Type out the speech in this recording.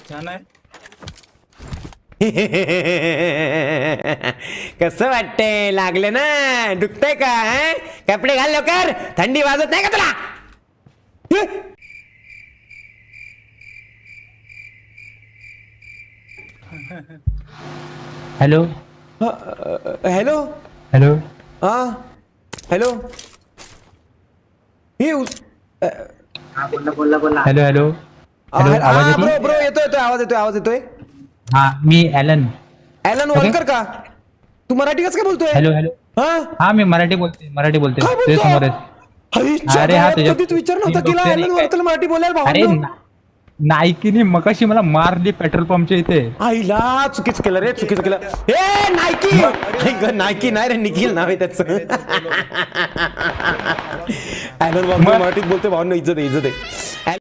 छान आहे. कसं वाटतंय? लागलं ना? दुखतंय का? कपडे घाल लवकर, थंडी वाजत नाही का तुला? Hello hello. हॅलो. हा हॅलो. हे हॅलो हॅलो. हॅलो, आवाज हा येतो? ब्रो ब्रो, येतोय आवाज येतोय. हा, मी ॲलन. Alan okay. वॉलकर का? तू मराठी कसं काय बोलतोय? Hello hello. हा हा, मी मराठी बोलते काय तुझ्या बोलतो? समोर आहे. हरीशच्या अरे हा गावात तुझ्या कधीच विचार नव्हता तीन केला डोक्याने ॲलन काय? वॉलकर मराठी बोलायला अरे भावांनो. नाईकीने मगाशी मला मारली पेट्रोल पंपच्या इथे. आईला चुकीच केलं रे, चुकीचं केलं. ए नाईकी नाईकी नाही रे, निखिल नाव आहे त्याचं. ॲलन वॉलकर मराठीत बोलते भावांनो, इज्जत आहे.